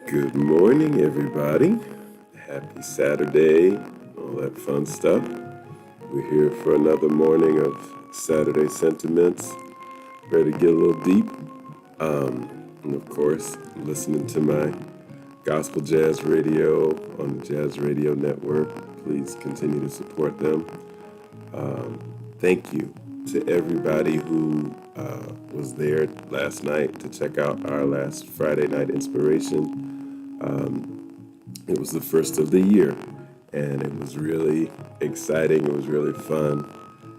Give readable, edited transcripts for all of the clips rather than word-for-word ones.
Good morning, everybody. Happy Saturday, all that fun stuff. We're here for another morning of Saturday sentiments. Ready to get a little deep. And of course, listening to my gospel jazz radio on the Jazz Radio Network. Please continue to support them. Thank you to everybody who was there last night to check out our last Friday night inspiration. It was the first of the year, and it was really exciting. It was really fun.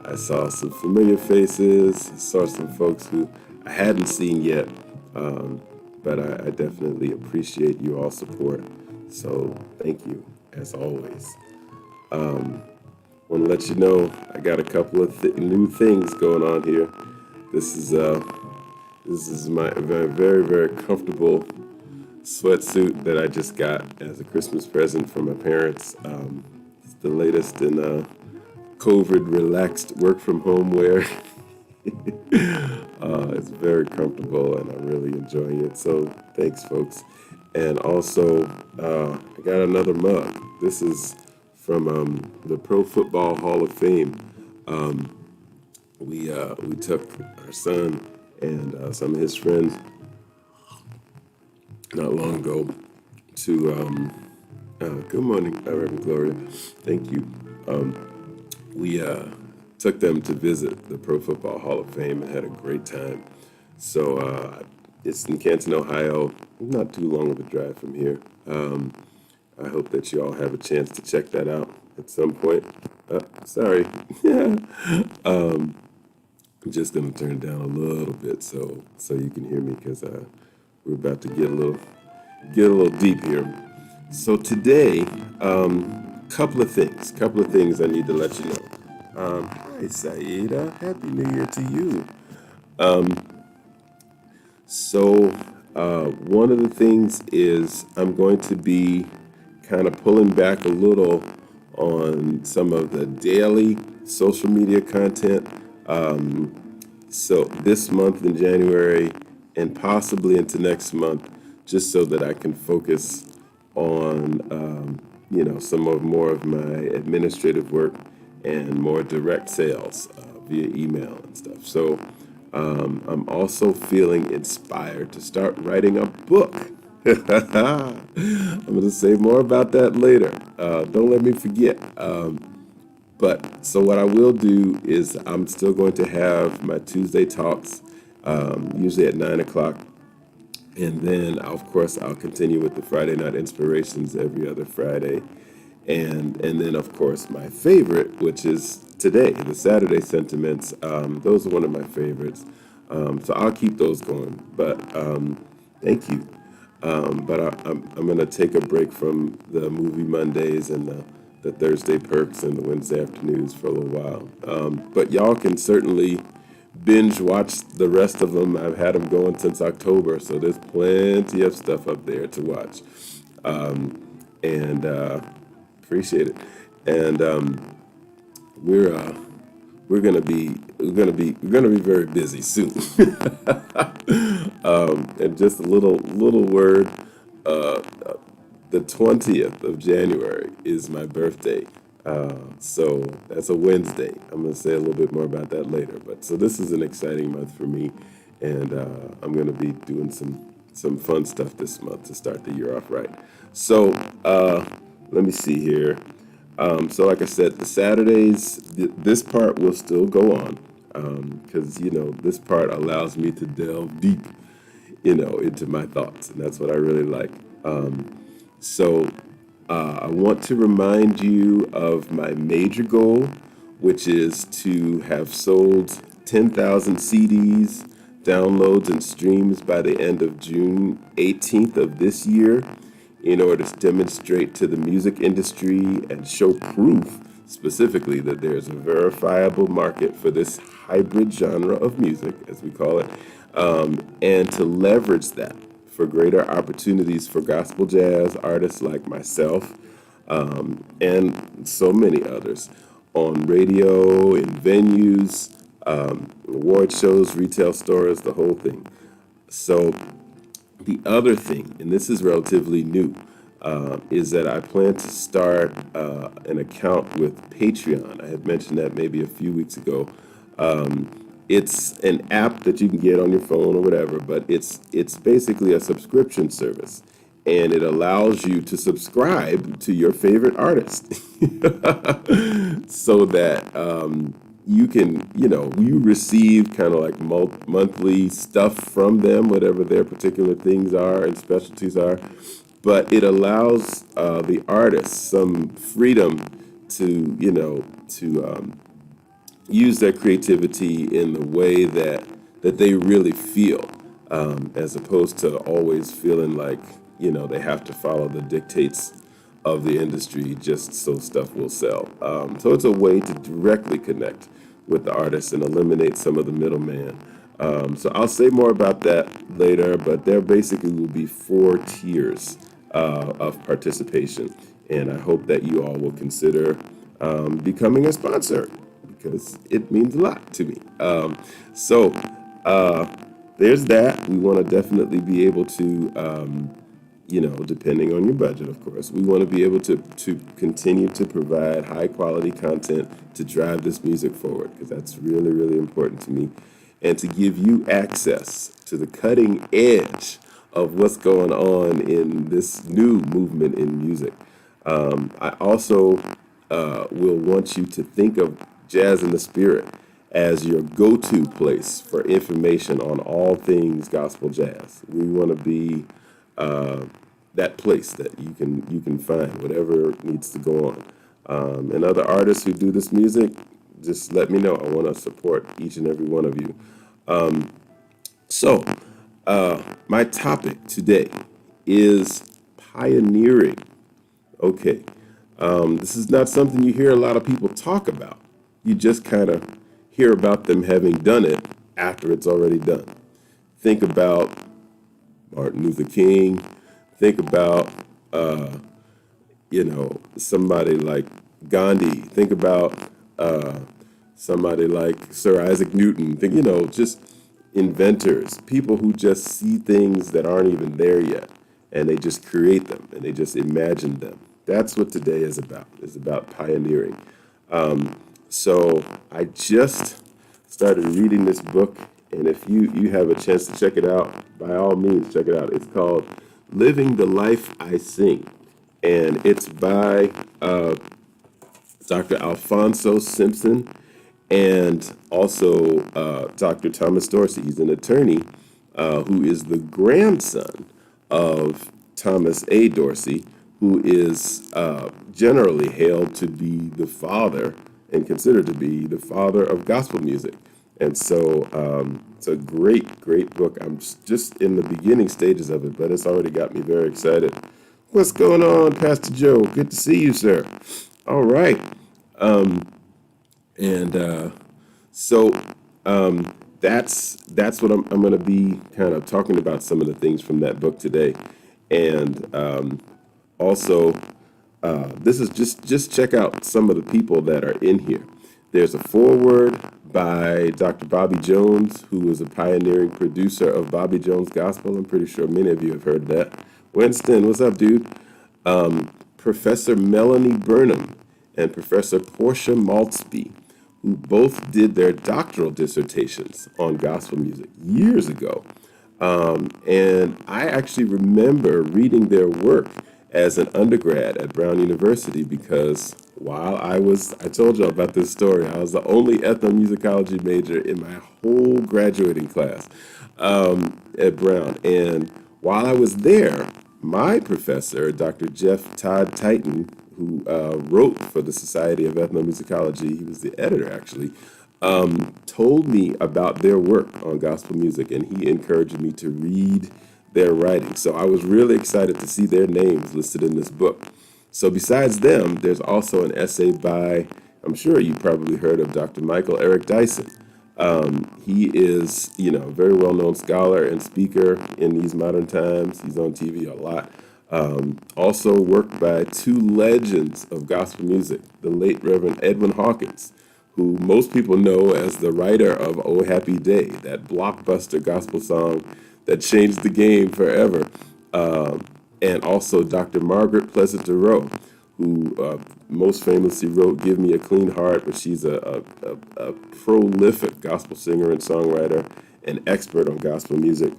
I saw some familiar faces, saw some folks who I hadn't seen yet, but I definitely appreciate you all support. So thank you, as always. Want to let you know I got a couple of new things going on here. This is my very very comfortable sweatsuit that I just got as a Christmas present from my parents. It's the latest in COVID relaxed work from home wear. It's very comfortable and I'm really enjoying it. So thanks, folks. And also, I got another mug. This is from the Pro Football Hall of Fame. We took our son and some of his friends not long ago to good morning, Reverend Gloria. Thank you. We took them to visit the Pro Football Hall of Fame and had a great time. So it's in Canton, Ohio, not too long of a drive from here. I hope that you all have a chance to check that out at some point. Sorry. I'm just gonna turn it down a little bit so you can hear me because we're about to get a little deep here. So today, couple of things I need to let you know. Hi Saida, Happy New Year to you. So one of the things is I'm going to be kind of pulling back a little on some of the daily social media content. So this month in January and possibly into next month, just so that I can focus on, some more of my administrative work and more direct sales via email and stuff. So I'm also feeling inspired to start writing a book. I'm going to say more about that later. Don't let me forget. But so what I will do is I'm still going to have my Tuesday talks, usually at 9 o'clock. And then, of course, I'll continue with the Friday night inspirations every other Friday. And then, of course, my favorite, which is today, the Saturday sentiments. Those are one of my favorites. So I'll keep those going. But thank you. I'm going to take a break from the movie Mondays and the Thursday perks and the Wednesday afternoons for a little while. But y'all can certainly binge watch the rest of them. I've had them going since October, so there's plenty of stuff up there to watch. And appreciate it. And we're gonna be very busy soon. And just a little word. The 20th of January is my birthday. So that's a Wednesday. I'm going to say a little bit more about that later. But so this is an exciting month for me, and I'm going to be doing some fun stuff this month to start the year off right. So let me see here. So like I said, the Saturdays, this part will still go on because this part allows me to delve deep, into my thoughts, and that's what I really like. So I want to remind you of my major goal, which is to have sold 10,000 CDs, downloads, and streams by the end of June 18th of this year in order to demonstrate to the music industry and show proof specifically that there's a verifiable market for this hybrid genre of music, as we call it, and to leverage that for greater opportunities for gospel jazz artists like myself and so many others on radio, in venues, award shows, retail stores, the whole thing. So The other thing, and this is relatively new, is that I plan to start an account with Patreon. I had mentioned that maybe a few weeks ago. It's an app that you can get on your phone or whatever, but it's basically a subscription service, and it allows you to subscribe to your favorite artist, so that you can, you receive kind of like monthly stuff from them, whatever their particular things are and specialties are. But it allows the artists some freedom to, use their creativity in the way that they really feel, as opposed to always feeling like they have to follow the dictates of the industry just so stuff will sell. So it's a way to directly connect with the artists and eliminate some of the middleman. So I'll say more about that later, but there basically will be 4 tiers of participation, and I hope that you all will consider becoming a sponsor because it means a lot to me. So there's that. We want to definitely be able to, depending on your budget, of course, we want to be able to continue to provide high quality content to drive this music forward because that's really, really important to me, and to give you access to the cutting edge of what's going on in this new movement in music. I also will want you to think of Jazz in the Spirit as your go-to place for information on all things gospel jazz. We want to be that place that you can find whatever needs to go on. And other artists who do this music, just let me know. I want to support each and every one of you. So, my topic today is pioneering. Okay, this is not something you hear a lot of people talk about. You just kind of hear about them having done it after it's already done. Think about Martin Luther King. Think about, somebody like Gandhi. Think about somebody like Sir Isaac Newton. Think, just inventors, people who just see things that aren't even there yet, and they just create them and they just imagine them. That's what today is about. It's about pioneering. So I just started reading this book, and if you have a chance to check it out, by all means, check it out. It's called Living the Life I Sing, and it's by Dr. Alfonso Simpson and also Dr. Thomas Dorsey. He's an attorney who is the grandson of Thomas A. Dorsey, who is generally hailed to be the father and considered to be the father of gospel music. And so it's a great, great book. I'm just in the beginning stages of it, but it's already got me very excited. What's going on, Pastor Joe? Good to see you, sir. All right. That's what I'm going to be kind of talking about, some of the things from that book today. And also, this is just check out some of the people that are in here. There's a foreword by Dr. Bobby Jones, who is a pioneering producer of Bobby Jones Gospel. I'm pretty sure many of you have heard of that. Winston, what's up, dude? Professor Melanie Burnham and Professor Portia Maltzby, who both did their doctoral dissertations on gospel music years ago. And I actually remember reading their work as an undergrad at Brown University because while I told y'all about this story, I was the only ethnomusicology major in my whole graduating class at Brown. And while I was there, my professor, Dr. Jeff Todd Titan, who wrote for the Society of Ethnomusicology, he was the editor actually, told me about their work on gospel music, and he encouraged me to read their writing. So I was really excited to see their names listed in this book. So besides them, there's also an essay by, I'm sure you probably heard of, Dr. Michael Eric Dyson. He is, a very well-known scholar and speaker in these modern times. He's on TV a lot. Also worked by two legends of gospel music, the late Reverend Edwin Hawkins, who most people know as the writer of Oh Happy Day, that blockbuster gospel song that changed the game forever. And also Dr. Margaret Pleasant Rowe, who most famously wrote "Give Me a Clean Heart," but she's a prolific gospel singer and songwriter, an expert on gospel music.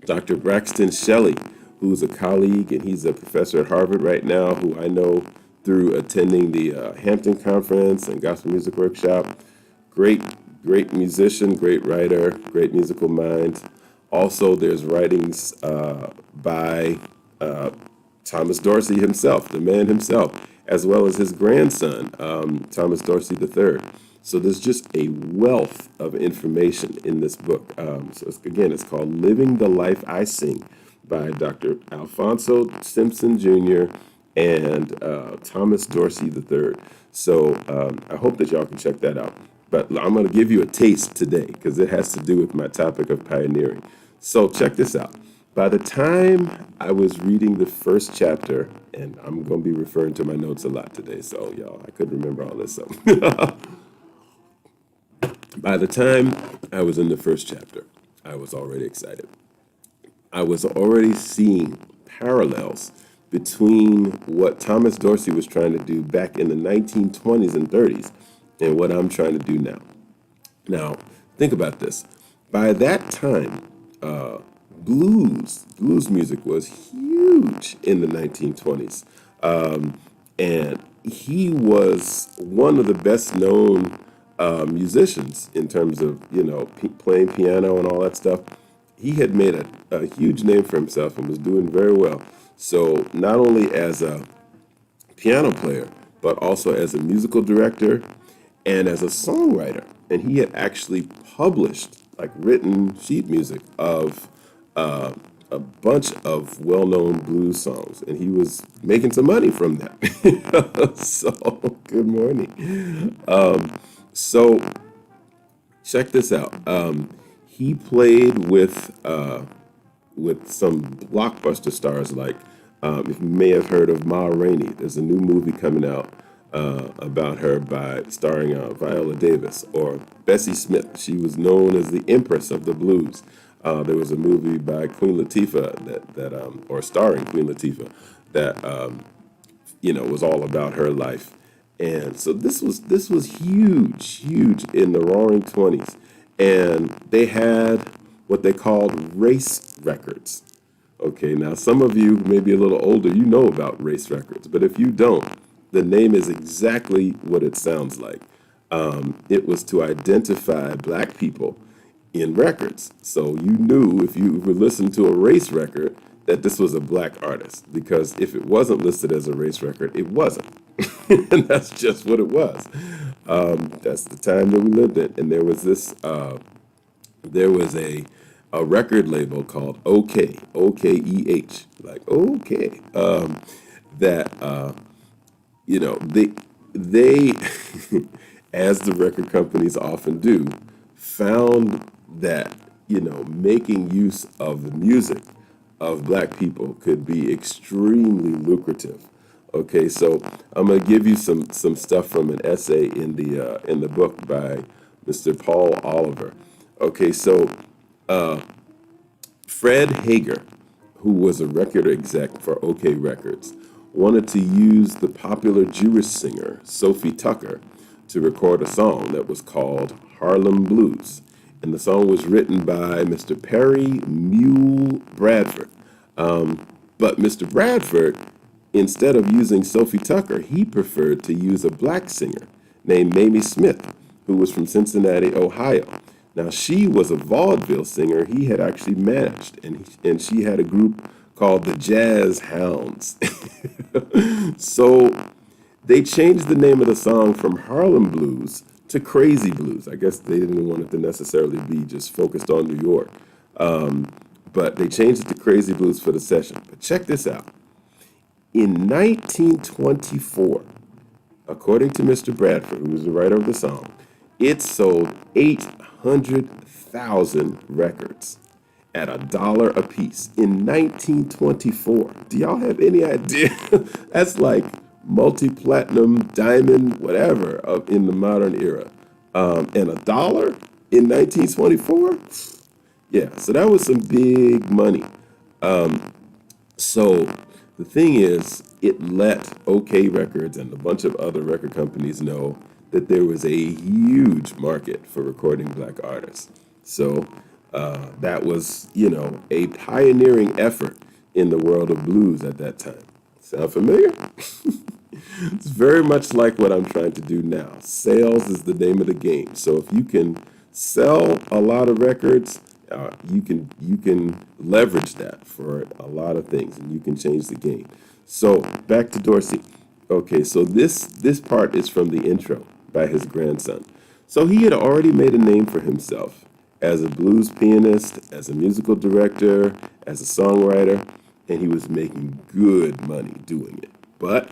Dr. Braxton Shelley, who's a colleague, and he's a professor at Harvard right now, who I know through attending the Hampton Conference and Gospel Music Workshop. Great, great musician, great writer, great musical mind. Also, there's writings by Thomas Dorsey himself, the man himself, as well as his grandson, Thomas Dorsey III. So there's just a wealth of information in this book. It's called Living the Life I Sing by Dr. Alfonso Simpson Jr. and Thomas Dorsey III. So I hope that y'all can check that out. But I'm going to give you a taste today because it has to do with my topic of pioneering. So check this out. By the time I was reading the first chapter, and I'm going to be referring to my notes a lot today, so y'all, I couldn't remember all this. So by the time I was in the first chapter, I was already excited. I was already seeing parallels between what Thomas Dorsey was trying to do back in the 1920s and 30s and what I'm trying to do now. Now, think about this. By that time, blues music was huge in the 1920s. And he was one of the best known musicians in terms of, playing piano and all that stuff. He had made a huge name for himself and was doing very well. So not only as a piano player, but also as a musical director and as a songwriter. And he had actually published, like, written sheet music of a bunch of well-known blues songs, and he was making some money from that. So, good morning. So, check this out. He played with some blockbuster stars like, if you may have heard of Ma Rainey. There's a new movie coming out about her starring Viola Davis, or Bessie Smith. She was known as the Empress of the Blues. There was a movie by Queen Latifah or starring Queen Latifah that was all about her life. And so this was huge in the Roaring '20s, and they had what they called race records. Okay, now some of you may be a little older, you know about race records, but if you don't, the name is exactly what it sounds like. It was to identify black people in records. So you knew if you were listening to a race record that this was a black artist, because if it wasn't listed as a race record, it wasn't. And that's just what it was. That's the time that we lived in. And there was a record label called OK, OKEH, like OK, that they as the record companies often do, found that making use of the music of black people could be extremely lucrative. Okay, so I'm gonna give you some stuff from an essay in the book by Mr. Paul Oliver. Okay, so Fred Hager, who was a record exec for OK Records, wanted to use the popular Jewish singer Sophie Tucker to record a song that was called Harlem Blues. And the song was written by Mr. Perry Mule Bradford. But Mr. Bradford, instead of using Sophie Tucker, he preferred to use a black singer named Mamie Smith, who was from Cincinnati, Ohio. Now, she was a vaudeville singer he had actually managed, and she had a group called the Jazz Hounds. So they changed the name of the song from Harlem Blues to Crazy Blues. I guess they didn't want it to necessarily be just focused on New York. But they changed it to Crazy Blues for the session. But check this out. In 1924, according to Mr. Bradford, who was the writer of the song, it sold 800,000 records at $1 a piece in 1924. Do y'all have any idea? That's like multi-platinum, diamond, whatever in the modern era. And $1 in 1924? Yeah, so that was some big money. So the thing is, it let OK Records and a bunch of other record companies know that there was a huge market for recording black artists. So that was, a pioneering effort in the world of blues at that time. Sound familiar? It's very much like what I'm trying to do now. Sales is the name of the game. So if you can sell a lot of records, you can leverage that for a lot of things, and you can change the game. So back to Dorsey. Okay, so this part is from the intro by his grandson. So he had already made a name for himself as a blues pianist, as a musical director, as a songwriter, and he was making good money doing it. But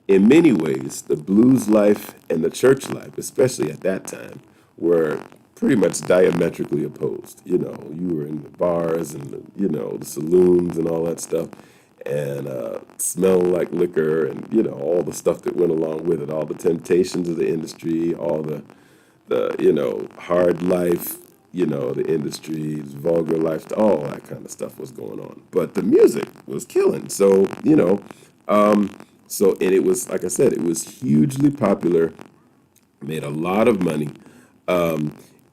in many ways, the blues life and the church life, especially at that time, were pretty much diametrically opposed. You were in the bars and the saloons and all that stuff, and smelling like liquor, and all the stuff that went along with it, all the temptations of the industry, all the hard life, the industry, vulgar life, all that kind of stuff was going on. But the music was killing. And it was, like I said, it was hugely popular, made a lot of money.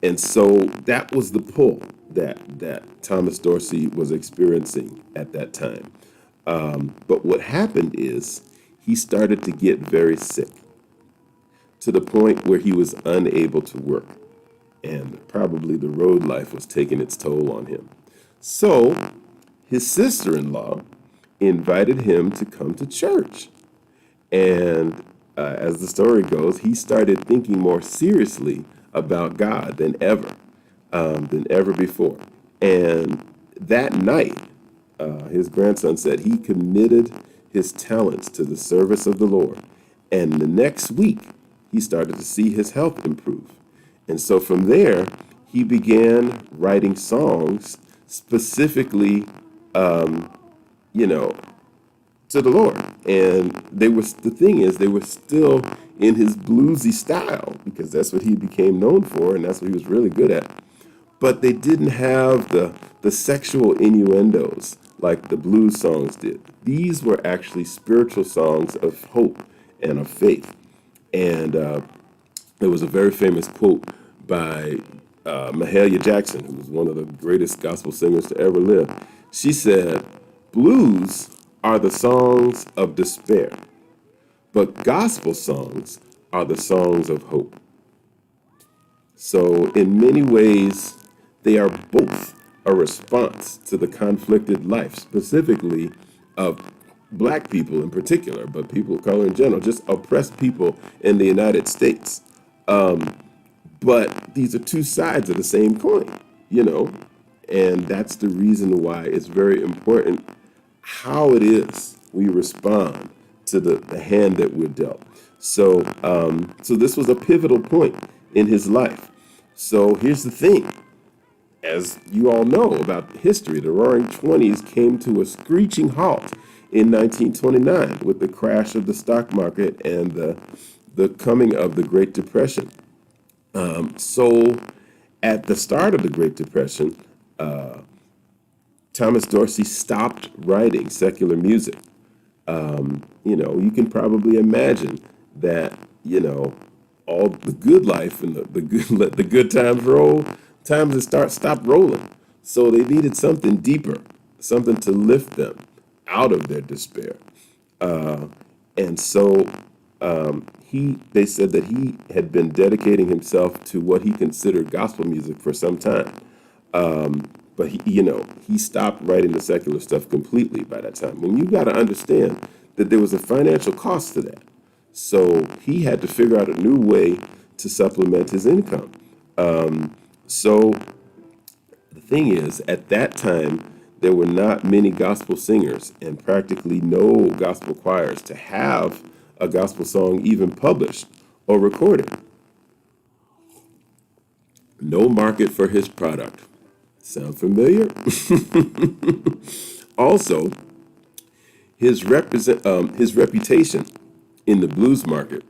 And so that was the pull that Thomas Dorsey was experiencing at that time. But what happened is he started to get very sick to the point where he was unable to work. And probably the road life was taking its toll on him. So his sister-in-law invited him to come to church. And as the story goes, he started thinking more seriously about God than ever before. And that night, his grandson said he committed his talents to the service of the Lord. And the next week, he started to see his health improve. And so from there, he began writing songs specifically, you know, to the Lord. And the thing is, they were still in his bluesy style because that's what he became known for and that's what he was really good at. But they didn't have the sexual innuendos like the blues songs did. These were actually spiritual songs of hope and of faith. And there was a very famous quote by Mahalia Jackson, who was one of the greatest gospel singers to ever live. She said, "Blues are the songs of despair, but gospel songs are the songs of hope." So, in many ways, they are both a response to the conflicted life, specifically of black people in particular, but people of color in general, just oppressed people in the United States. But these are two sides of the same coin, you know, and that's the reason why it's very important how it is we respond to the hand that we're dealt. So this was a pivotal point in his life. So here's the thing. As you all know about history, the Roaring Twenties came to a screeching halt in 1929 with the crash of the stock market and the coming of the Great Depression. So at the start of the Great Depression, Thomas Dorsey stopped writing secular music. You can probably imagine that, all the good life and the good let the good times roll, times that stopped rolling. So they needed something deeper, something to lift them out of their despair. And so they said that he had been dedicating himself to what he considered gospel music for some time. But he stopped writing the secular stuff completely by that time. And you got to understand that there was a financial cost to that. So he had to figure out a new way to supplement his income. So the thing is, at that time, there were not many gospel singers and practically no gospel choirs to have a gospel song even published or recorded. No market for his product. Sound familiar? Also, his reputation in the blues market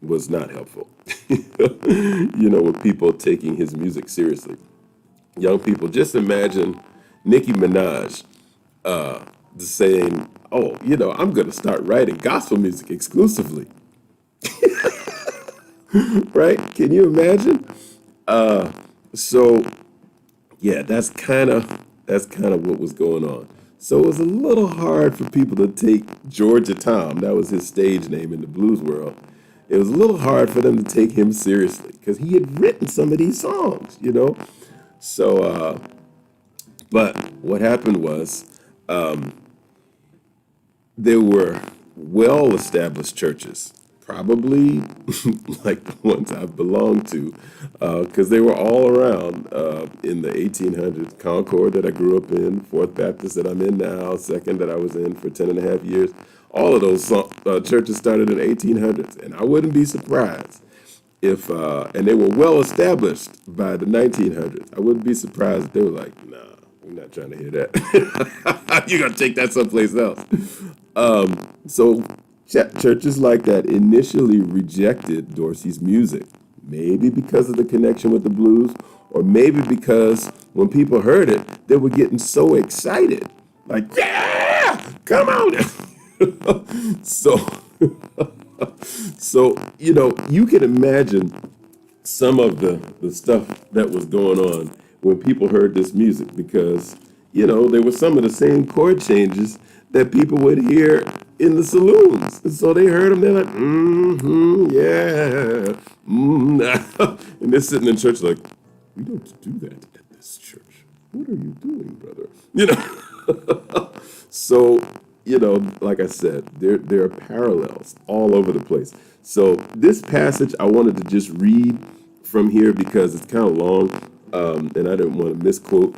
was not helpful. With people taking his music seriously. young people, just imagine Nicki Minaj saying, "Oh, I'm going to start writing gospel music exclusively." Right? Can you imagine? So yeah, that's kind of what was going on. So it was a little hard for people to take Georgia Tom, that was his stage name in the blues world. It was a little hard for them to take him seriously because he had written some of these songs. So, but what happened was there were well established churches, probably like the ones I've belonged to, because they were all around in the 1800s. Concord, that I grew up in, Fourth Baptist, that I'm in now, Second, that I was in for 10 and a half years. All of those churches started in the 1800s, and I wouldn't be surprised if, and they were well established by the 1900s. I wouldn't be surprised if they were like, nah, we're not trying to hear that. You got to take that someplace else. So churches like that initially rejected Dorsey's music, maybe because of the connection with the blues, or maybe because when people heard it, they were getting so excited, like, yeah, come on. so, so you can imagine some of the stuff that was going on when people heard this music because, there were some of the same chord changes that people would hear in the saloons. And so they heard them, they're like, yeah. And they're sitting in church like, we don't do that at this church. What are you doing, brother? So, like I said, there are parallels all over the place. So this passage I wanted to just read from here because it's kind of long, and I didn't want to misquote.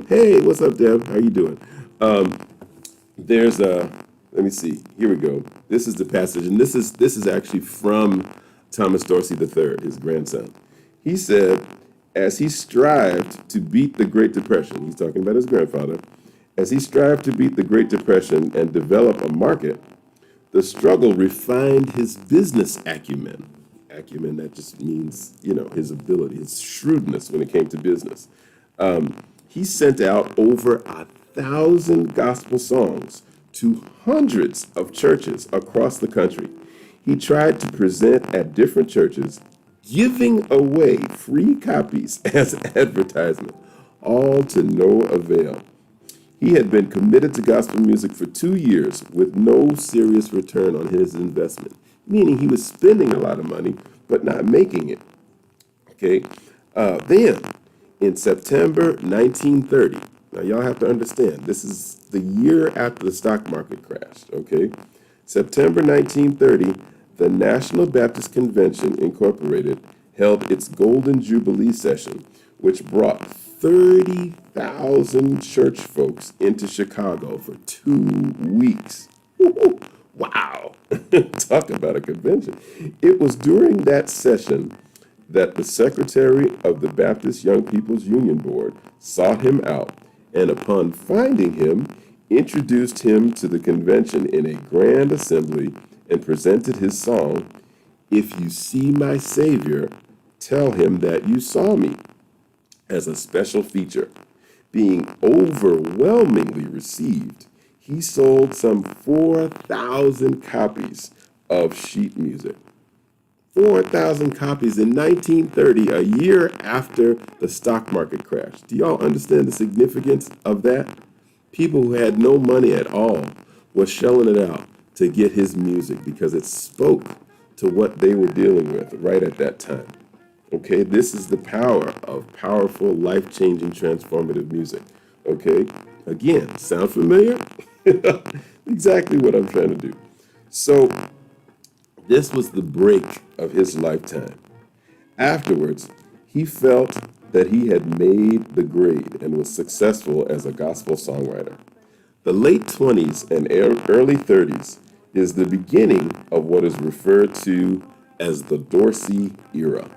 Hey, what's up, Deb? How you doing? There's a Let me see. Here we go. This is the passage, and this is actually from Thomas Dorsey III, his grandson. He said, as he strived to beat the Great Depression, he's talking about his grandfather, as he strived to beat the Great Depression and develop a market, the struggle refined his business acumen. Acumen, that just means, his ability, his shrewdness when it came to business. He sent out over 1,000 gospel songs to hundreds of churches across the country. He tried to present at different churches, giving away free copies as advertisement, all to no avail. He had been committed to gospel music for 2 years with no serious return on his investment, meaning he was spending a lot of money but not making it. Okay. Then, in September 1930, now y'all have to understand, this is the year after the stock market crashed. Okay. September 1930, the National Baptist Convention Incorporated held its Golden Jubilee session, which brought 30,000 church folks into Chicago for 2 weeks. Woo-hoo. Wow. Talk about a convention. It was during that session that the secretary of the Baptist Young People's Union Board sought him out and, upon finding him, introduced him to the convention in a grand assembly and presented his song, "If You See My Savior, Tell Him That You Saw Me," as a special feature. Being overwhelmingly received, he sold some 4,000 copies of sheet music. 4,000 copies in 1930, a year after the stock market crash. Do y'all understand the significance of that? People who had no money at all were shelling it out to get his music because it spoke to what they were dealing with right at that time. Okay, this is the power of powerful, life-changing, transformative music. Okay, again, sound familiar? Exactly what I'm trying to do. So, this was the break of his lifetime. Afterwards, he felt that he had made the grade and was successful as a gospel songwriter. The late 20s and early 30s is the beginning of what is referred to as the Dorsey era.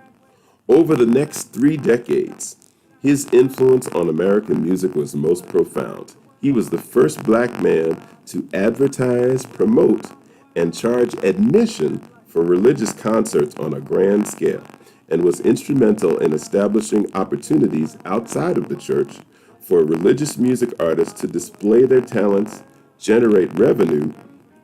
Over the next 3 decades, his influence on American music was most profound. He was the first black man to advertise, promote, and charge admission for religious concerts on a grand scale. and was instrumental in establishing opportunities outside of the church for religious music artists to display their talents, generate revenue,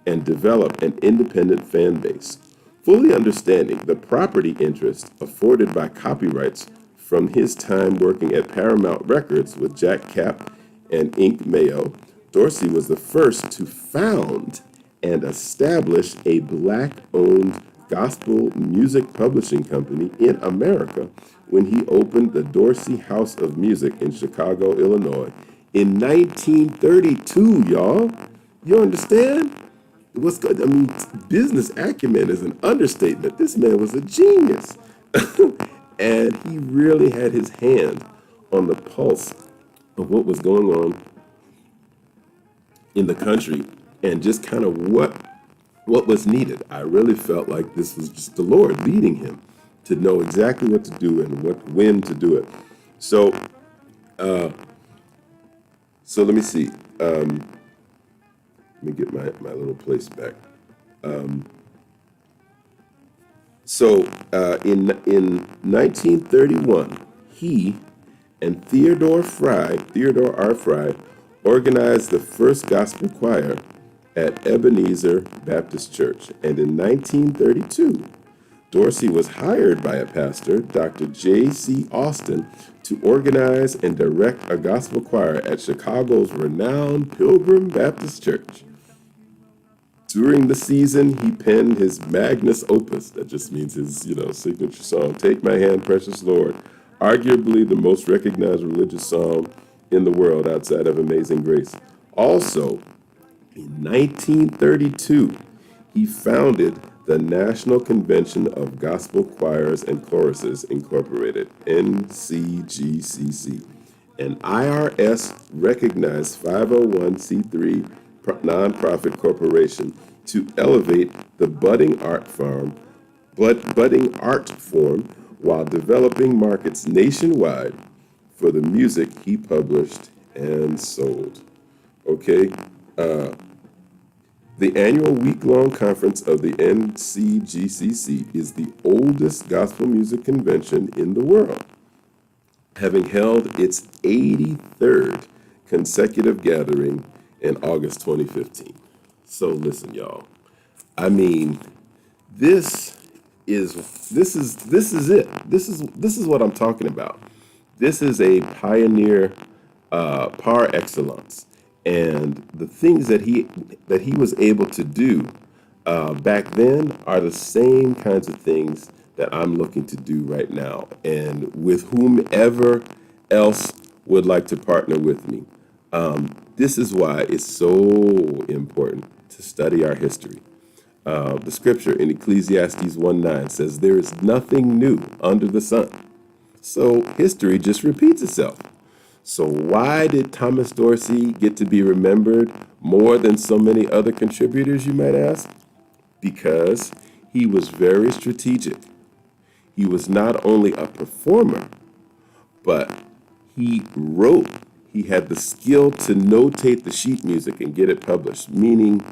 and develop an independent fan base. Fully understanding the property interest afforded by copyrights from his time working at Paramount Records with Jack Kapp and Ink Mayo, Dorsey was the first to found and establish a black-owned gospel music publishing company in America when he opened the Dorsey House of Music in Chicago, Illinois in 1932, y'all. You understand? What's good? I mean, business acumen is an understatement. This man was a genius. And he really had his hand on the pulse of what was going on in the country and just kind of what was needed. I really felt like this was just the Lord leading him to know exactly what to do and when to do it. So, let me see. Let me get my little place back. In 1931, he and Theodore R. Fry, organized the first gospel choir at Ebenezer Baptist Church. And in 1932, Dorsey was hired by a pastor, Dr. J.C. Austin, to organize and direct a gospel choir at Chicago's renowned Pilgrim Baptist Church. During the season, he penned his magnus opus, that just means his, signature song, Take My Hand, Precious Lord, arguably the most recognized religious song in the world outside of Amazing Grace. Also, in 1932, he founded the National Convention of Gospel Choirs and Choruses Incorporated, NCGCC, an IRS-recognized 501c3 nonprofit corporation to elevate the budding art form while developing markets nationwide for the music he published and sold. Okay, the annual week-long conference of the NCGCC is the oldest gospel music convention in the world, having held its 83rd consecutive gathering in August 2015. So listen, y'all. I mean, this is it. This is what I'm talking about. This is a pioneer par excellence, and the things that he was able to do back then are the same kinds of things that I'm looking to do right now, and with whomever else would like to partner with me. This is why it's so important to study our history. The scripture in Ecclesiastes 1:9 says, "There is nothing new under the sun." So history just repeats itself. So why did Thomas Dorsey get to be remembered more than so many other contributors, you might ask? Because he was very strategic. He was not only a performer, but he wrote. He had the skill to notate the sheet music and get it published, meaning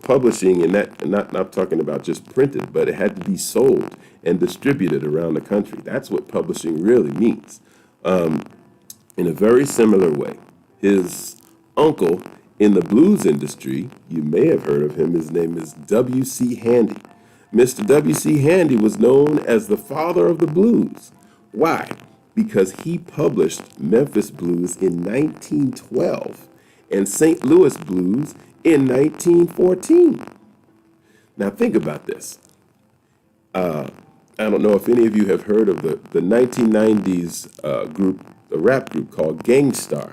publishing, and not talking about just printed, but it had to be sold and distributed around the country. That's what publishing really means. In a very similar way, his uncle in the blues industry, you may have heard of him, his name is W.C. Handy. Mr. W.C. Handy was known as the father of the blues. Why? Because he published Memphis Blues in 1912 and St. Louis Blues in 1914. Now think about this. I don't know if any of you have heard of the 1990s group, a rap group called Gang Starr.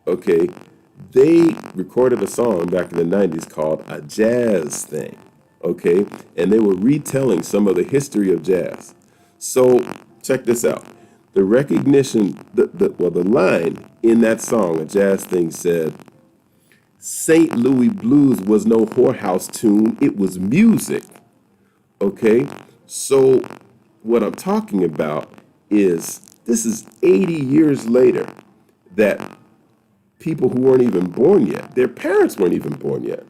Okay, they recorded a song back in the 90s called A Jazz Thing. Okay, and they were retelling some of the history of jazz. So check this out. The recognition, the line in that song, A Jazz Thing, said, "St. Louis Blues was no whorehouse tune, it was music." Okay, so what I'm talking about is this is 80 years later that people who weren't even born yet, their parents weren't even born yet,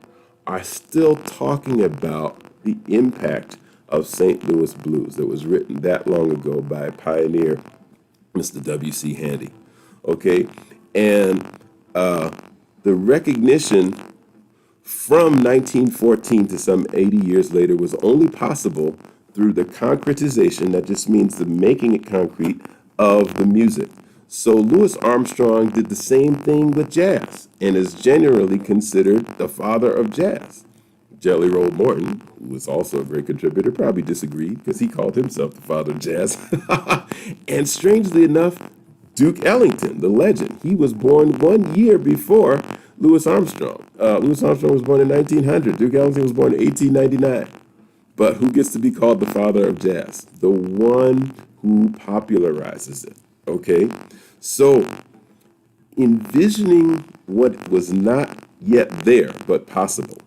are still talking about the impact of St. Louis blues that was written that long ago by a pioneer, Mr. W.C. Handy. Okay, and the recognition from 1914 to some 80 years later was only possible through the concretization, that just means the making it concrete, of the music. So Louis Armstrong did the same thing with jazz and is generally considered the father of jazz. Jelly Roll Morton, who was also a great contributor, probably disagreed because he called himself the father of jazz. And strangely enough, Duke Ellington, the legend, he was born 1 year before Louis Armstrong. Louis Armstrong was born in 1900. Duke Ellington was born in 1899. But who gets to be called the father of jazz? The one who popularizes it. Okay? So, envisioning what was not yet there but possible,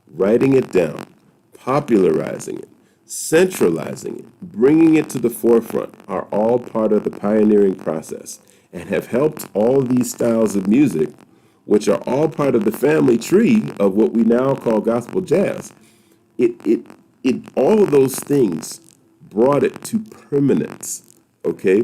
writing it down, popularizing it, centralizing it, bringing it to the forefront are all part of the pioneering process and have helped all these styles of music, which are all part of the family tree of what we now call gospel jazz. All of those things brought it to permanence. Okay?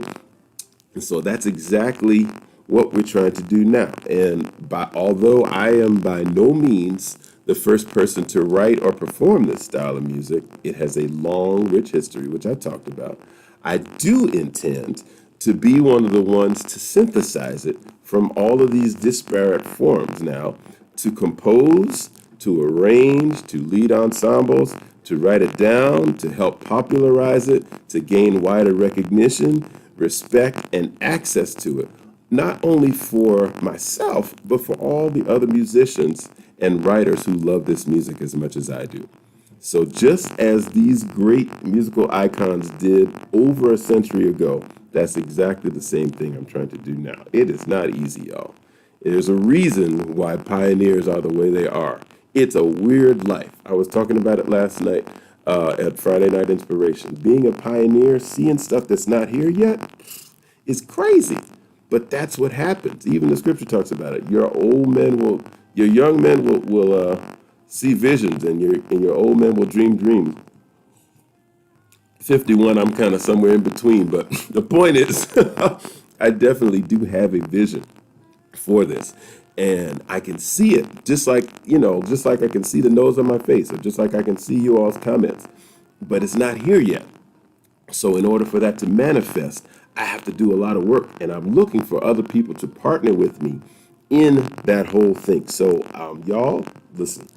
And so that's exactly what we're trying to do now. And although I am by no means the first person to write or perform this style of music, it has a long, rich history, which I talked about. I do intend to be one of the ones to synthesize it from all of these disparate forms now, to compose, to arrange, to lead ensembles, to write it down, to help popularize it, to gain wider recognition, respect, and access to it, not only for myself, but for all the other musicians and writers who love this music as much as I do. So just as these great musical icons did over a century ago, that's exactly the same thing I'm trying to do now. It is not easy, y'all. There's a reason why pioneers are the way they are. It's a weird life. I was talking about it last night at Friday Night Inspiration. Being a pioneer, seeing stuff that's not here yet, is crazy. But that's what happens. Even the scripture talks about it. Your young men will see visions, and your old men will dream dreams. 51, I'm kind of somewhere in between, but the point is, I definitely do have a vision for this, and I can see it, just like I can see the nose on my face, or just like I can see you all's comments, but it's not here yet. So in order for that to manifest, I have to do a lot of work, and I'm looking for other people to partner with me in that whole thing. So y'all, listen,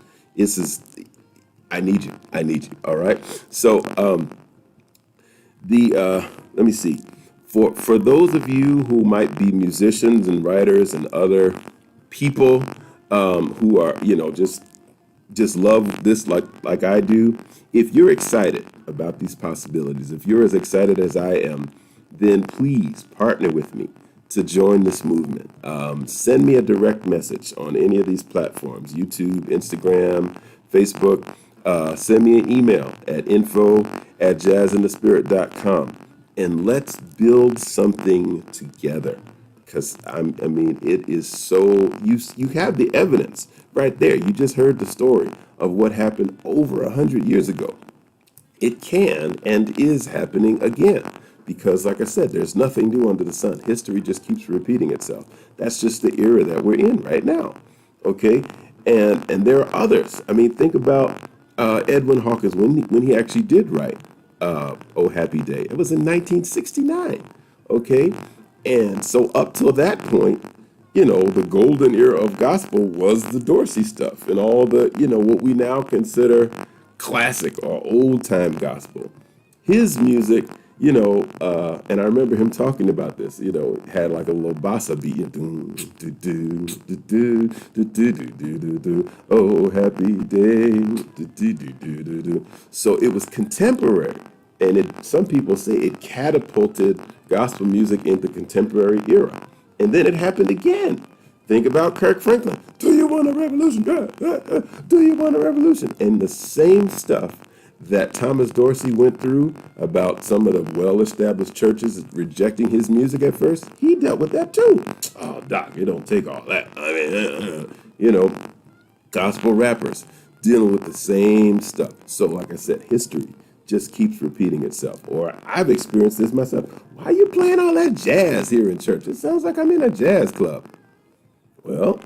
I need you. All right. So let me see. For those of you who might be musicians and writers and other people who are just love this like I do, if you're excited about these possibilities, if you're as excited as I am, then please partner with me to join this movement. Send me a direct message on any of these platforms: YouTube, Instagram, Facebook. Send me an email at info@jazzinthespirit.com, and let's build something together. Because it is so, you have the evidence right there. You just heard the story of what happened over 100 years ago. It can and is happening again. Because, like I said, there's nothing new under the sun. History just keeps repeating itself. That's just the era that we're in right now. Okay? And there are others. I mean, think about Edwin Hawkins when he actually did write Oh Happy Day. It was in 1969. Okay? And so up till that point, the golden era of gospel was the Dorsey stuff and all the, what we now consider classic or old time gospel. His music, and I remember him talking about this, had like a little bossa beat. Oh, happy day. So it was contemporary. And some people say it catapulted gospel music into contemporary era. And then it happened again. Think about Kirk Franklin. Do you want a revolution? Do you want a revolution? And the same stuff that Thomas Dorsey went through about some of the well-established churches rejecting his music at first, he dealt with that too. Oh, Doc, it don't take all that. I mean, gospel rappers dealing with the same stuff. So like I said, history just keeps repeating itself. Or I've experienced this myself. Why are you playing all that jazz here in church? It sounds like I'm in a jazz club. Well,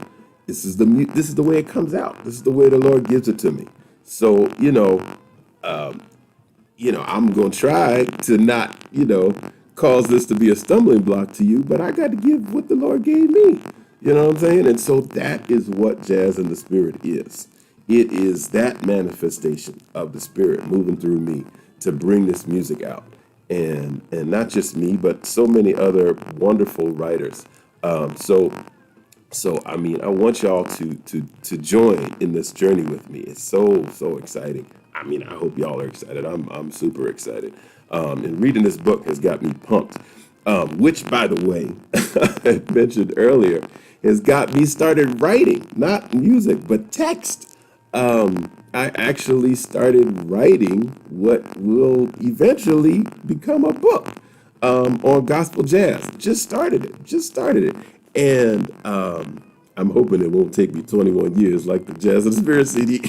this is the way it comes out. This is the way the Lord gives it to me. So, I'm going to try to not, cause this to be a stumbling block to you, but I got to give what the Lord gave me. You know what I'm saying? And so that is what Jazz in the Spirit is. It is that manifestation of the Spirit moving through me to bring this music out. And not just me, but so many other wonderful writers. So I mean, I want y'all to join in this journey with me. It's so exciting. I mean, I hope y'all are excited. I'm super excited. And reading this book has got me pumped. Which, by the way, I mentioned earlier, has got me started writing, not music, but text. I actually started writing what will eventually become a book on gospel jazz. Just started it. And I'm hoping it won't take me 21 years like the Jazz and Spirit CD.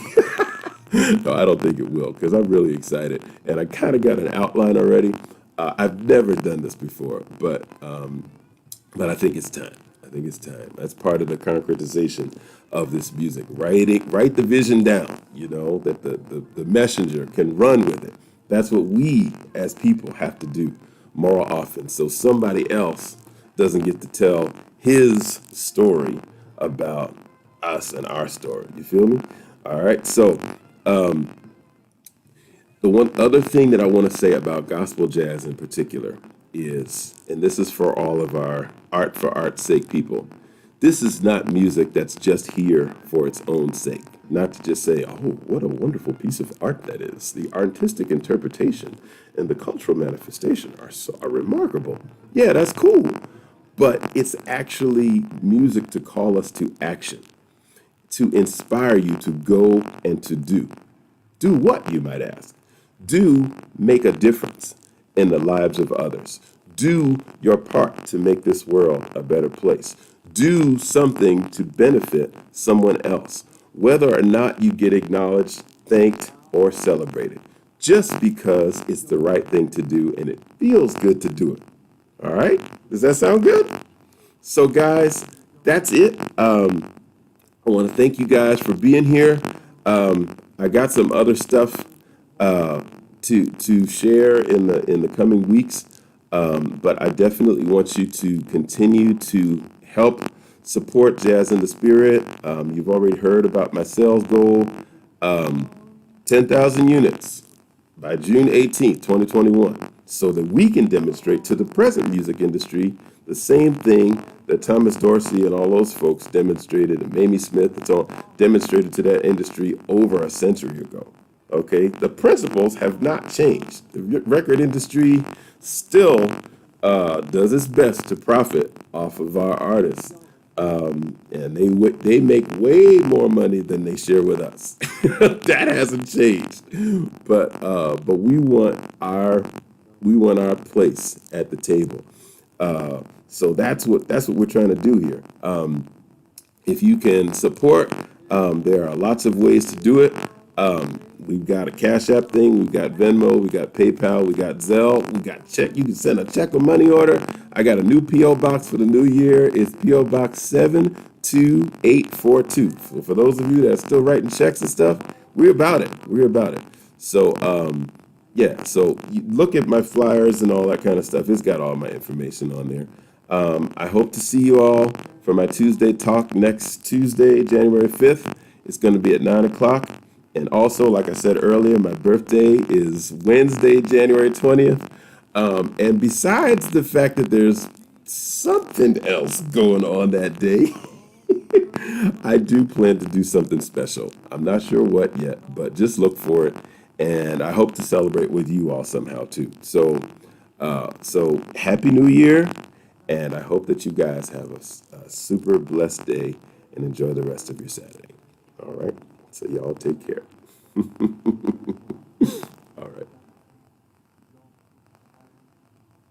No, I don't think it will because I'm really excited. And I kind of got an outline already. I've never done this before, but I think it's time. I think it's time. That's part of the concretization of this music. Write the vision down, that the messenger can run with it. That's what we as people have to do more often. So somebody else doesn't get to tell his story about us and our story. You feel me? All right. So the one other thing that I want to say about gospel jazz in particular is, and this is for all of our art for art's sake people, this is not music that's just here for its own sake. Not to just say, oh, what a wonderful piece of art that is. The artistic interpretation and the cultural manifestation are remarkable. Yeah, that's cool. But it's actually music to call us to action, to inspire you to go and to do. Do what, you might ask? Do make a difference in the lives of others. Do your part to make this world a better place. Do something to benefit someone else, whether or not you get acknowledged, thanked, or celebrated, just because it's the right thing to do and it feels good to do it. All right? Does that sound good? So, guys, that's it. I want to thank you guys for being here. I got some other stuff to share in the coming weeks, but I definitely want you to continue to help support Jazz in the Spirit. You've already heard about my sales goal, 10,000 units by June 18th, 2021, so that we can demonstrate to the present music industry the same thing that Thomas Dorsey and all those folks demonstrated, and Mamie Smith and so on, demonstrated to that industry over a century ago. Okay, the principles have not changed. The record industry still does its best to profit off of our artists, and they make way more money than they share with us. That hasn't changed, but we want our place at the table. So that's what we're trying to do here. If you can support, there are lots of ways to do it. We've got a Cash App thing, we've got Venmo, we got PayPal, we got Zelle, we got check. You can send a check or money order. I got a new P.O. box for the new year. It's P.O. Box 72842. So for those of you that are still writing checks and stuff, we're about it. So, yeah, so you look at my flyers and all that kind of stuff. It's got all my information on there. I hope to see you all for my Tuesday talk next Tuesday, January 5th. It's going to be at 9 o'clock. And also, like I said earlier, my birthday is Wednesday, January 20th. And besides the fact that there's something else going on that day, I do plan to do something special. I'm not sure what yet, but just look for it. And I hope to celebrate with you all somehow too. So Happy New Year. And I hope that you guys have a super blessed day and enjoy the rest of your Saturday. All right. So y'all take care.